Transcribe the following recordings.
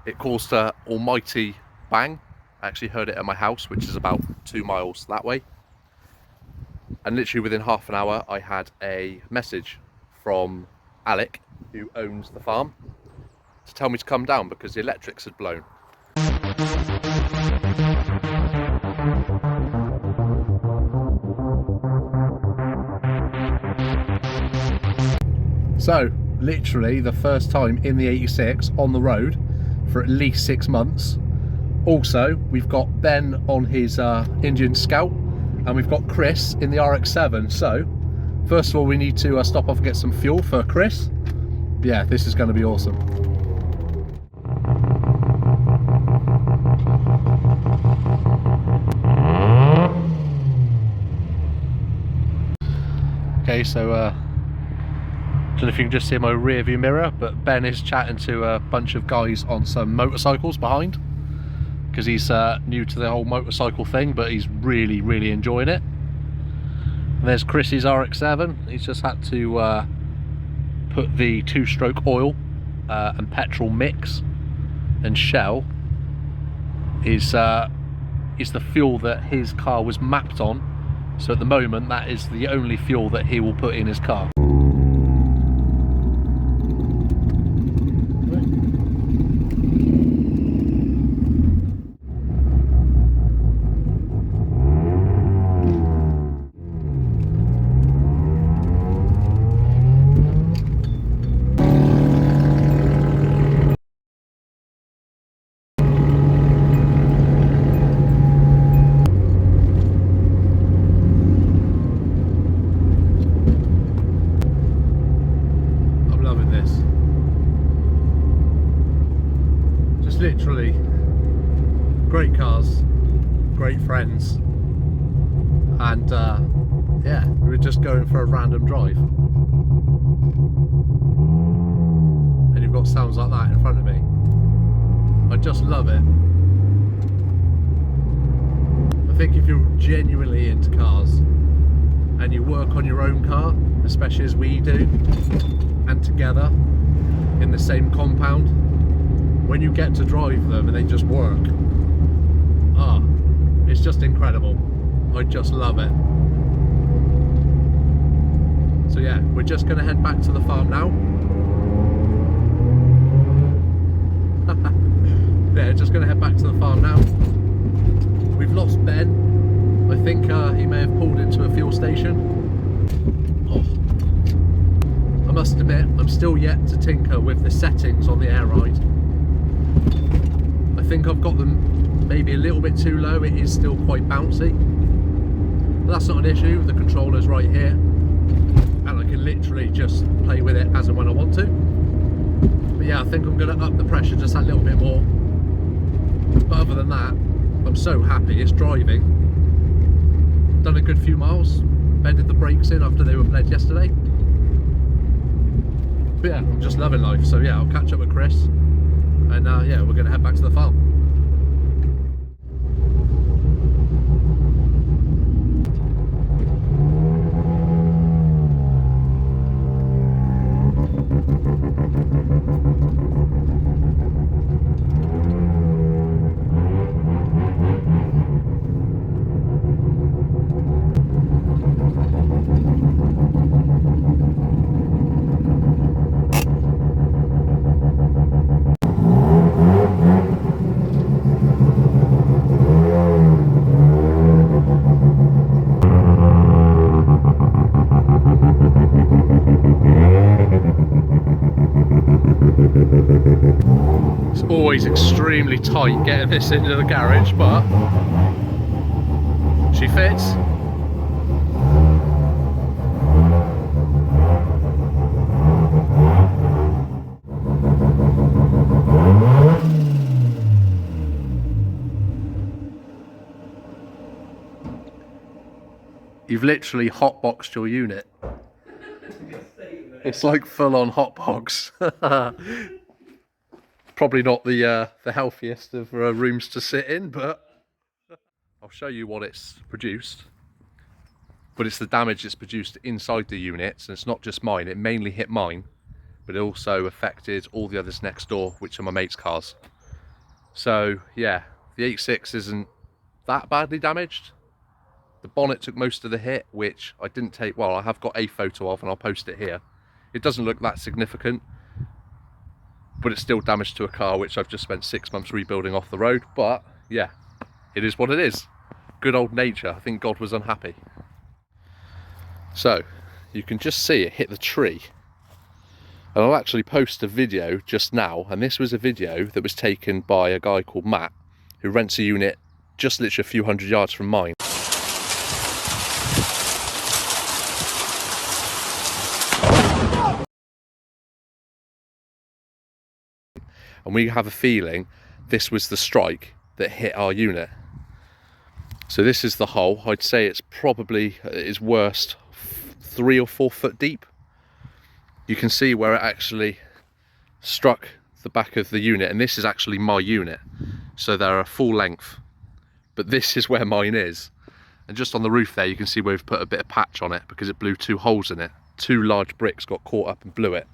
It caused an almighty bang. I actually heard it at my house, which is about 2 miles that way. And literally within half an hour, I had a message from Alec, who owns the farm, to tell me to come down because the electrics had blown. So, literally the first time in the 86 on the road for at least 6 months. Also, we've got Ben on his Indian Scout, and we've got Chris in the Rx7. So, first of all, we need to stop off and get some fuel for Chris. Yeah, this is going to be awesome. Okay, so I don't know if you can just see my rear view mirror, but Ben is chatting to a bunch of guys on some motorcycles behind, because he's new to the whole motorcycle thing, but he's really enjoying it. And there's Chris's Rx7. He's just had to put the 2-stroke oil and petrol mix and Shell is the fuel that his car was mapped on. So at the moment, that is the only fuel that he will put in his car. Literally great cars, great friends, and yeah, we were just going for a random drive, and you've got sounds like that in front of me. I just love it. I think if you're genuinely into cars and you work on your own car, especially as we do, and together in the same compound, when you get to drive them and they just work, it's just incredible. I just love it. So yeah, we're just going to head back to the farm now. Yeah, just going to head back to the farm now. We've lost Ben. I think he may have pulled into a fuel station. I must admit, I'm still yet to tinker with the settings on the air ride. I think I've got them maybe a little bit too low. It is still quite bouncy, but that's not an issue. The controller's right here, and I can literally just play with it as and when I want to. But yeah, I think I'm going to up the pressure just a little bit more. But other than that, I'm so happy. It's driving. Done a good few miles. Bedded the brakes in after they were bled yesterday. But yeah, I'm just loving life. So yeah, I'll catch up with Chris. And yeah, we're going to head back to the farm. It's always extremely tight getting this into the garage, but she fits. You've literally hotboxed your unit. It's like full-on hotbox. Probably not the healthiest of rooms to sit in, but I'll show you what it's produced. But it's the damage that's produced inside the units, and it's not just mine. It mainly hit mine, but it also affected all the others next door, which are my mate's cars. So yeah, the 86 isn't that badly damaged. The bonnet took most of the hit, which I didn't take. Well, I have got a photo of and I'll post it here. It doesn't look that significant, but it's still damage to a car which I've just spent 6 months rebuilding off the road. But yeah, it is what it is. Good old nature. I think God was unhappy. So you can just see it hit the tree. And I'll actually post a video just now, and this was a video that was taken by a guy called Matt, who rents a unit just literally a few hundred yards from mine. And we have a feeling this was the strike that hit our unit. So this is the hole. I'd say it's probably at its worst 3 or 4 foot deep. You can see where it actually struck the back of the unit, and this is actually my unit, so they're a full length, but this is where mine is. And just on the roof there you can see where we've put a bit of patch on it because it blew 2 holes in it. 2 large bricks got caught up and blew it,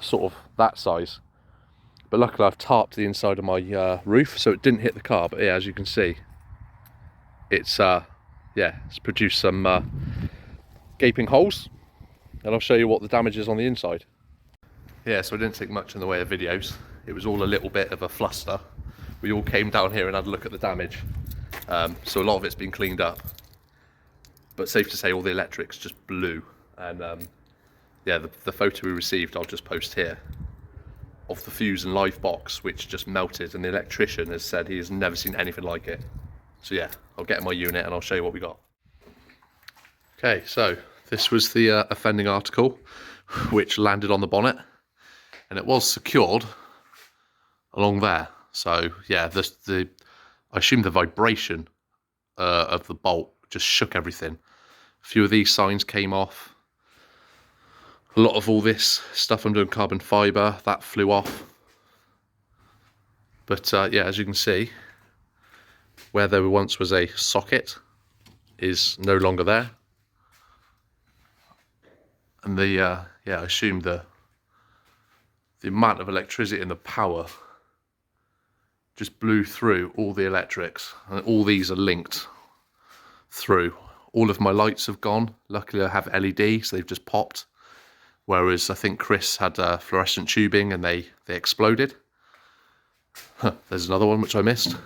sort of that size. But luckily I've tarped the inside of my roof so it didn't hit the car. But yeah, as you can see, it's it's produced some gaping holes, and I'll show you what the damage is on the inside. Yeah, so I didn't take much in the way of videos. It was all a little bit of a fluster. We all came down here and had a look at the damage. So a lot of it's been cleaned up, but safe to say all the electrics just blew. And yeah, the photo we received I'll just post here, of the fuse and live box which just melted, and the electrician has said he has never seen anything like it. So yeah, I'll get in my unit and I'll show you what we got. Okay, so this was the offending article which landed on the bonnet, and it was secured along there. So yeah, I assume the vibration of the bolt just shook everything. A few of these signs came off. A lot of all this stuff I'm doing carbon fibre, that flew off. But yeah, as you can see, where there once was a socket is no longer there. And yeah, I assume the amount of electricity and the power just blew through all the electrics, and all these are linked through. All of my lights have gone. Luckily I have LED, so they've just popped. Whereas I think Chris had fluorescent tubing and they exploded. Huh, there's another one which I missed.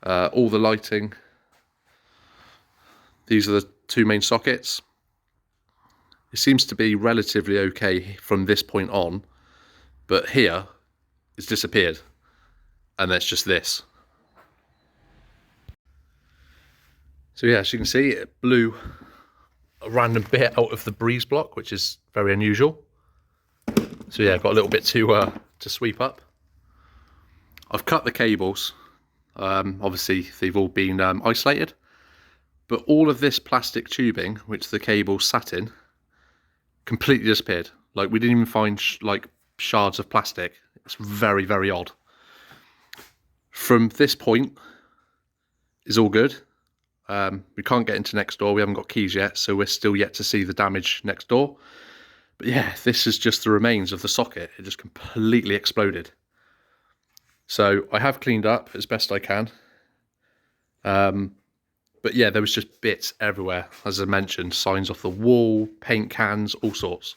All the lighting. These are the 2 main sockets. It seems to be relatively okay from this point on, but here it's disappeared, and that's just this. So yeah, as you can see, it blew a random bit out of the breeze block, which is very unusual. So yeah, got a little bit to sweep up. I've cut the cables. Obviously they've all been isolated, but all of this plastic tubing which the cable sat in completely disappeared. Like, we didn't even find like shards of plastic. It's very, very odd. From this point is all good. We can't get into next door. We haven't got keys yet, so we're still yet to see the damage next door. But yeah, this is just the remains of the socket. It just completely exploded. So I have cleaned up as best I can. But yeah, there was just bits everywhere. As I mentioned, signs off the wall, paint cans, all sorts.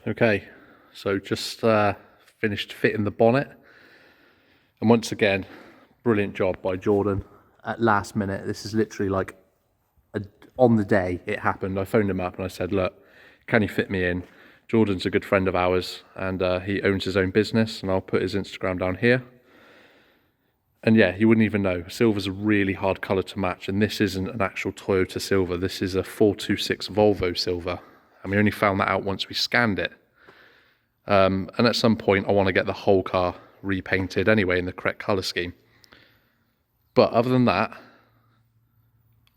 Okay, so just finished fitting the bonnet. And once again, brilliant job by Jordan. At last minute, this is literally like on the day it happened. I phoned him up and I said, look, can you fit me in? Jordan's a good friend of ours, and he owns his own business, and I'll put his Instagram down here. And yeah, you wouldn't even know. Silver's a really hard colour to match, and this isn't an actual Toyota silver. This is a 426 Volvo silver, and we only found that out once we scanned it. And at some point I want to get the whole car repainted anyway in the correct colour scheme. But other than that,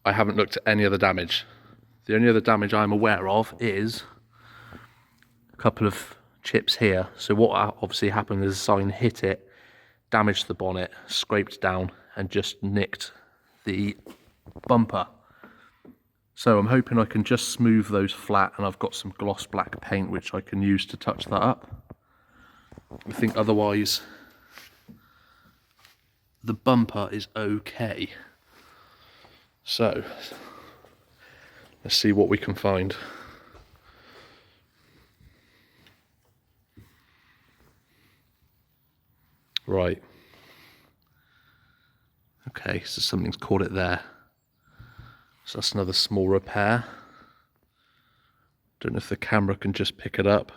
I haven't looked at any other damage. The only other damage I'm aware of is a couple of chips here. So what obviously happened is the sign hit it, damaged the bonnet, scraped down, and just nicked the bumper. So I'm hoping I can just smooth those flat, and I've got some gloss black paint which I can use to touch that up. I think otherwise the bumper is okay. So let's see what we can find. Right. Okay, so something's caught it there. So that's another small repair. Don't know if the camera can just pick it up.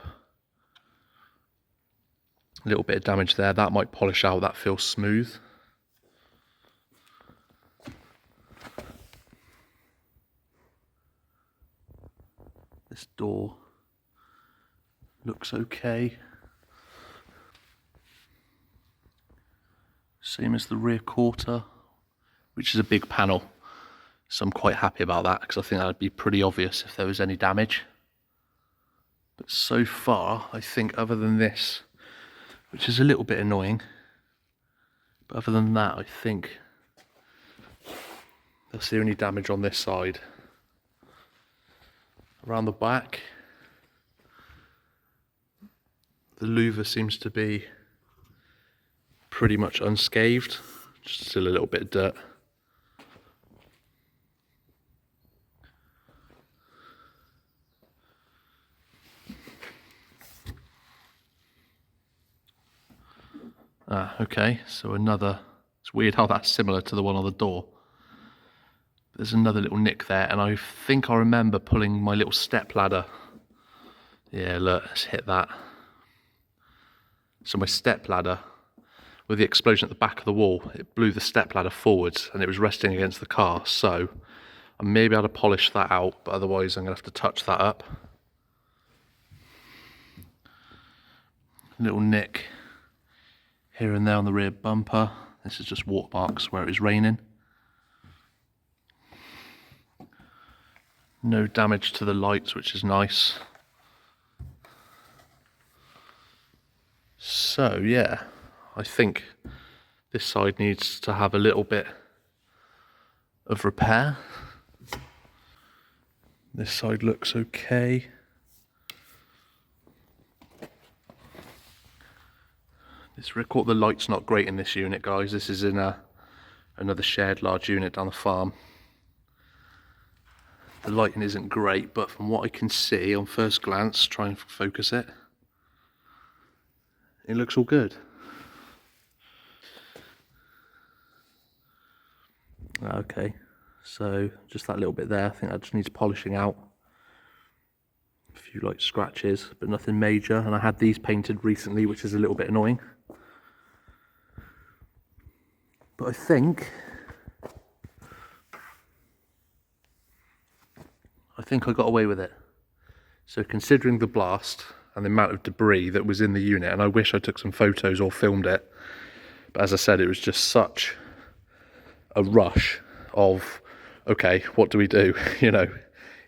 A little bit of damage there. That might polish out. That feels smooth. This door looks okay. Same as the rear quarter, which is a big panel. So I'm quite happy about that, because I think that would be pretty obvious if there was any damage. But so far, I think other than this, which is a little bit annoying, but other than that, I think that's the only damage on this side. Around the back, the louver seems to be pretty much unscathed, just still a little bit of dirt. Okay, so another, it's weird how that's similar to the one on the door. There's another little nick there, and I think I remember pulling my little step ladder. Yeah, look, let's hit that. So my step ladder, with the explosion at the back of the wall, it blew the step ladder forwards, and it was resting against the car, so I may be able to polish that out, but otherwise I'm going to have to touch that up. Little nick here and there on the rear bumper. This is just walk marks where it was raining. No damage to the lights, which is nice. So yeah, I think this side needs to have a little bit of repair. This side looks okay. This record, the light's not great in this unit, guys. This is in another shared large unit down the farm. The lighting isn't great, but from what I can see on first glance, try and focus it, it looks all good. Okay, so just that little bit there, I think that just needs polishing out. A few like scratches, but nothing major, and I had these painted recently, which is a little bit annoying. But I think I got away with it. So considering the blast and the amount of debris that was in the unit, and I wish I took some photos or filmed it, but as I said, it was just such a rush of, okay, what do we do? You know,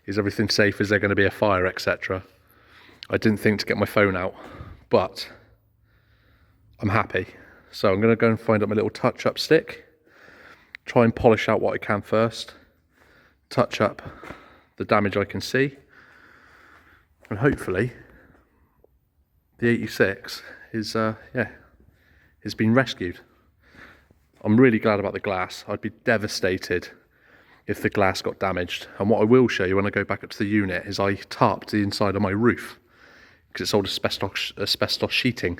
is everything safe? Is there going to be a fire, etc.? I didn't think to get my phone out, but I'm happy. So I'm going to go and find up my little touch-up stick, try and polish out what I can first, touch up the damage I can see, and hopefully the 86 is has been rescued. I'm really glad about the glass. I'd be devastated if the glass got damaged. And what I will show you when I go back up to the unit is I tarped the inside of my roof, because it's old asbestos sheeting.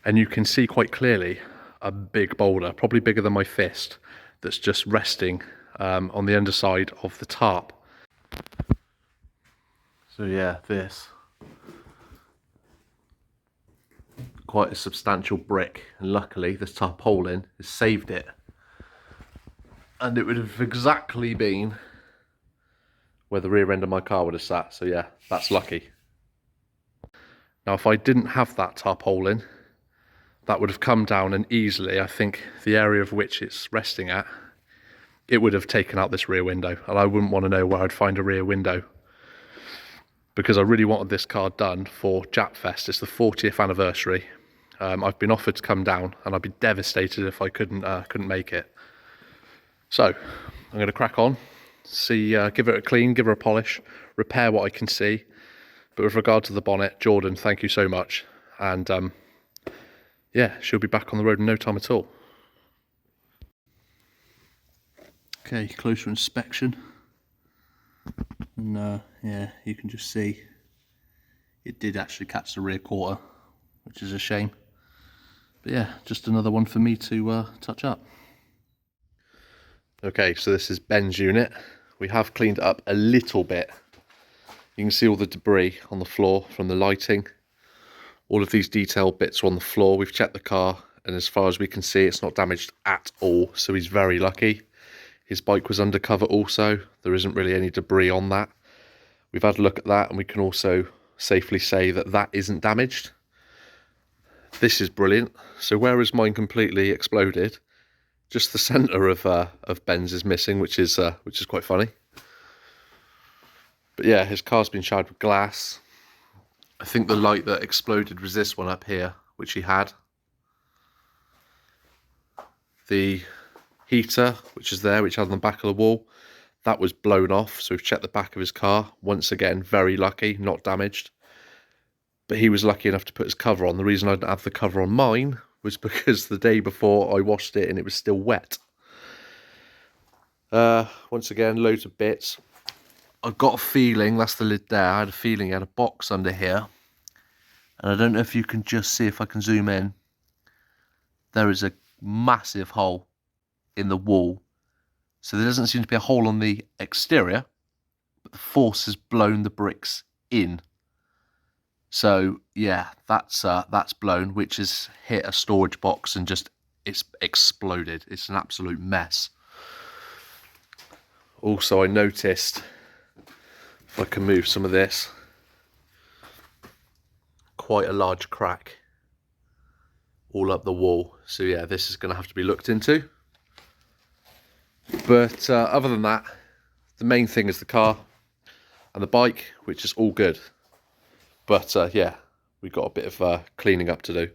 And you can see quite clearly a big boulder, probably bigger than my fist, that's just resting on the underside of the tarp. So yeah, this. Quite a substantial brick, and luckily this tarpaulin has saved it. And it would have exactly been where the rear end of my car would have sat, so yeah, that's lucky. Now if I didn't have that tarpaulin, that would have come down, and easily, I think the area of which it's resting at, it would have taken out this rear window, and I wouldn't want to know where I'd find a rear window, because I really wanted this car done for Japfest. It's the 40th anniversary. I've been offered to come down, and I'd be devastated if I couldn't make it. So I'm going to crack on, see, give it a clean, give her a polish, repair what I can see. But with regard to the bonnet, Jordan, thank you so much. And yeah, she'll be back on the road in no time at all. Okay, closer inspection. And yeah, you can just see it did actually catch the rear quarter, which is a shame. But yeah, just another one for me to touch up. Okay, so this is Ben's unit. We have cleaned it up a little bit. You can see all the debris on the floor from the lighting. All of these detailed bits are on the floor. We've checked the car, and as far as we can see, it's not damaged at all, so he's very lucky. His bike was undercover also. There isn't really any debris on that. We've had a look at that, and we can also safely say that that isn't damaged. This is brilliant. So whereas mine completely exploded, just the centre of Ben's is missing, which is quite funny. But yeah, his car's been showered with glass. I think the light that exploded was this one up here, which he had. The heater, which is there, which had on the back of the wall, that was blown off. So we've checked the back of his car. Once again, very lucky, not damaged. But he was lucky enough to put his cover on. The reason I didn't have the cover on mine was because the day before I washed it and it was still wet. Once again, loads of bits. I've got a feeling, that's the lid there, I had a feeling he had a box under here. And I don't know if you can just see, if I can zoom in, there is a massive hole in the wall. So there doesn't seem to be a hole on the exterior, but the force has blown the bricks in. So yeah, that's blown, which has hit a storage box and just, it's exploded. It's an absolute mess. Also, I noticed, if I can move some of this, quite a large crack all up the wall. So yeah, this is going to have to be looked into. But other than that, the main thing is the car and the bike, which is all good. But yeah, we've got a bit of cleaning up to do.